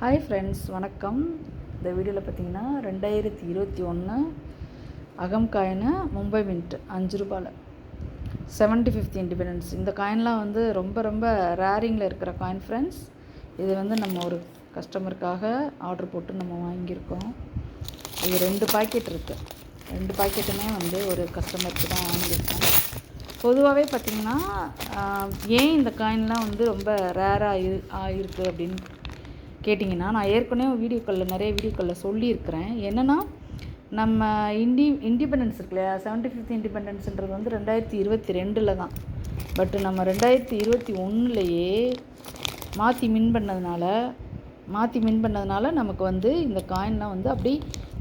Hi friends, வணக்கம். இந்த வீடியோவில் பார்த்தீங்கன்னா 2021 அகம் காயினு மும்பை மின்ட் 5 ரூபாயில் 75th இண்டிபெண்டன்ஸ். இந்த காயின்லாம் வந்து ரொம்ப ரொம்ப ரேரிங்கில் இருக்கிற காயின் ஃப்ரெண்ட்ஸ். இது வந்து நம்ம ஒரு கஸ்டமருக்காக ஆர்டர் போட்டு நம்ம வாங்கியிருக்கோம். இது 2 பாக்கெட் இருக்குது. 2 பாக்கெட்டுமே வந்து ஒரு கஸ்டமருக்கு தான் வாங்கியிருக்கோம். பொதுவாகவே பார்த்திங்கன்னா ஏன் இந்த காயின்லாம் வந்து ரொம்ப ரேராக ஆகிருக்கு அப்படின்னு கேட்டிங்கன்னா, நான் ஏற்கனவே நிறைய வீடியோக்களில் சொல்லியிருக்கிறேன். என்னென்னா, நம்ம இண்டிபெண்டன்ஸ் இருக்கு இல்லையா, 75th இண்டிபெண்டன்ஸுன்றது வந்து 2022 தான். பட் நம்ம 2021லேயே மாற்றி மின் பண்ணதுனால நமக்கு வந்து இந்த காயின்லாம் வந்து அப்படி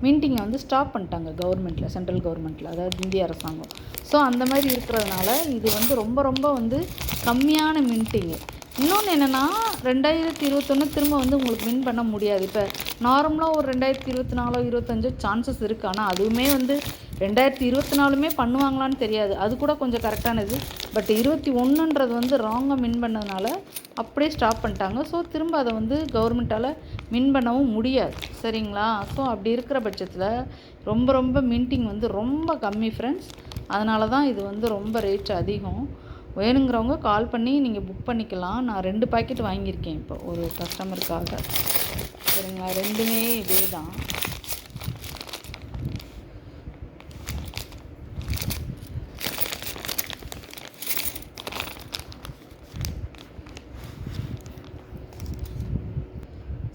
மின்ட்டிங்கை வந்து ஸ்டாப் பண்ணிட்டாங்க கவர்மெண்ட்டில், சென்ட்ரல் கவர்மெண்ட்டில், அதாவது இந்திய அரசாங்கம். ஸோ அந்த மாதிரி இருக்கிறதுனால இது வந்து ரொம்ப ரொம்ப வந்து கம்மியான மின்ட்டிங்கு. இன்னொன்று என்னென்னா, 2021 திரும்ப வந்து உங்களுக்கு வின் பண்ண முடியாது. இப்போ நார்மலாக ஒரு 2024 25 சான்சஸ் இருக்குது. ஆனால் அதுவுமே வந்து 2024 பண்ணுவாங்களான்னு தெரியாது. அது கூட கொஞ்சம் கரெக்டானது. பட் 21ன்றது வந்து ராங்காக மின் பண்ணதுனால அப்படியே ஸ்டாப் பண்ணிட்டாங்க. ஸோ திரும்ப அதை வந்து கவர்மெண்ட்டால் மின் பண்ணவும் முடியாது. சரிங்களா? ஸோ அப்படி இருக்கிற பட்சத்தில் ரொம்ப ரொம்ப மின்ட்டிங் வந்து ரொம்ப கம்மி ஃப்ரெண்ட்ஸ். அதனால தான் இது வந்து ரொம்ப ரேட் அதிகம். வேணுங்கிறவங்க கால் பண்ணி நீங்கள் புக் பண்ணிக்கலாம். நான் 2 பாக்கெட் வாங்கியிருக்கேன் இப்போ ஒரு கஸ்டமருக்காக. சரிங்களா? 2மே இதே தான்.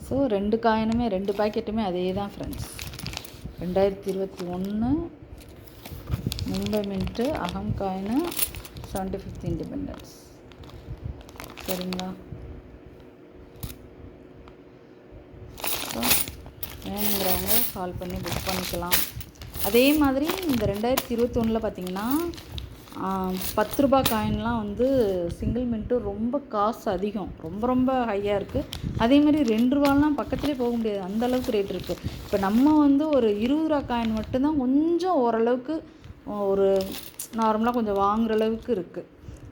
ஸோ 2 காயினுமே 2 பாக்கெட்டுமே அதே தான் ஃப்ரெண்ட்ஸ். 2021 மும்பை மின்ட்டு அகம் காயினு 75th இண்டிபெண்டன்ஸ். சரிங்களா? ஸோ வேணுங்கிறவங்க கால் பண்ணி புக் பண்ணிக்கலாம். அதே மாதிரி இந்த 2021 பார்த்திங்கன்னா 10 ரூபா காயின்லாம் வந்து சிங்கிள் மின்ட்டு ரொம்ப காசு அதிகம், ரொம்ப ரொம்ப ஹையாக இருக்குது. அதேமாதிரி 2 ரூபாலாம் பக்கத்துலேயே போக முடியாது, அந்தளவுக்கு ரேட் இருக்குது. இப்போ நம்ம வந்து ஒரு 20 ரூபா காயின் மட்டும்தான் கொஞ்சம் ஓரளவுக்கு ஒரு நார்மலாக கொஞ்சம் வாங்குகிற அளவுக்கு இருக்குது.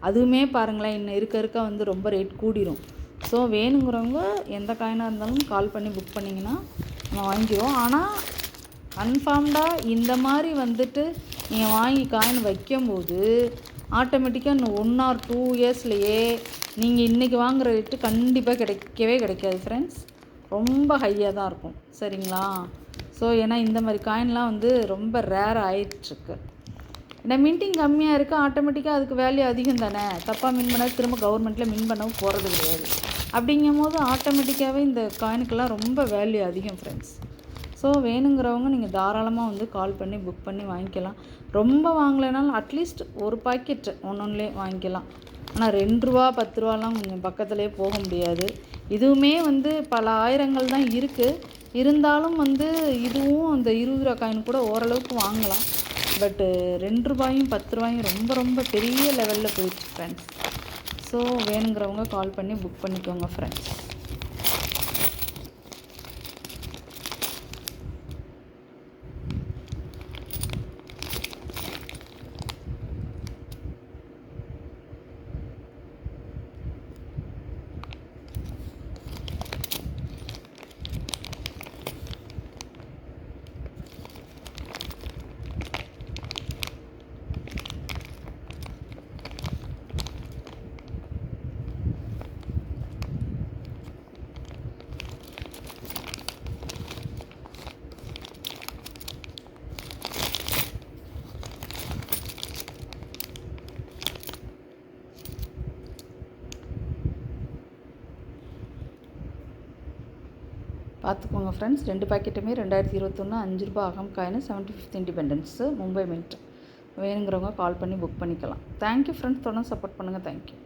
அதுவுமே பாருங்களேன், இன்னும் இருக்க வந்து ரொம்ப ரேட் கூடிரும். ஸோ வேணுங்கிறவங்க எந்த காயினாக இருந்தாலும் கால் பண்ணி புக் பண்ணிங்கன்னா நம்ம வாங்கிடுவோம். ஆனால் கன்ஃபார்ம்டாக இந்த மாதிரி வந்துட்டு நீங்கள் வாங்கி காயின் வைக்கும்போது ஆட்டோமேட்டிக்காக இன்னும் 1 or 2 இயர்ஸ்லையே நீங்கள் இன்றைக்கி வாங்குகிற ரேட்டு கண்டிப்பாக கிடைக்காது ஃப்ரெண்ட்ஸ். ரொம்ப ஹையாக தான் இருக்கும். சரிங்களா? ஸோ ஏன்னா இந்த மாதிரி காயின்லாம் வந்து ரொம்ப ரேர் ஆகிட்டுருக்கு. ஏன்னா மின்ட்டிங் கம்மியாக இருக்குது, ஆட்டோமேட்டிக்காக அதுக்கு வேல்யூ அதிகம் தானே. தப்பாக மின் பண்ணால் திரும்ப கவர்மெண்ட்டில் மின் பண்ணவும் போகிறது கிடையாது. அப்படிங்கும் போது ஆட்டோமேட்டிக்காகவே இந்த காயினுக்கெல்லாம் ரொம்ப வேல்யூ அதிகம் ஃப்ரெண்ட்ஸ். ஸோ வேணுங்கிறவங்க நீங்கள் தாராளமாக வந்து கால் பண்ணி புக் பண்ணி வாங்கிக்கலாம். ரொம்ப வாங்கலைனாலும் அட்லீஸ்ட் ஒரு பாக்கெட் ஒன்றுலேயே வாங்கிக்கலாம். ஆனால் 2 ரூபா 10 ரூபாலாம் கொஞ்சம் பக்கத்துலேயே போக முடியாது. இதுவுமே வந்து பல ஆயிரங்கள் தான் இருக்குது. இருந்தாலும் வந்து இதுவும் அந்த 20 ரூபா காயின் கூட ஓரளவுக்கு வாங்கலாம். பட்டு 2 ரூபாயும் 10 ரூபாயும் ரொம்ப ரொம்ப பெரிய லெவலில் போயிடுச்சு ஃப்ரெண்ட்ஸ். ஸோ வேணுங்கிறவங்க கால் பண்ணி புக் பண்ணிக்கோங்க ஃப்ரெண்ட்ஸ். பார்த்துக்கோங்க ஃப்ரெண்ட்ஸ். 2 பாக்கெட்டுமே 2021 5 ரூபா அகம் coin 75th independence Mumbai mint. வேணுங்கிறவங்க கால் பண்ணி புக் பண்ணிக்கலாம். Thank you friends. தொடர்ந்து சப்போர்ட் பண்ணுங்கள். தேங்க்யூ.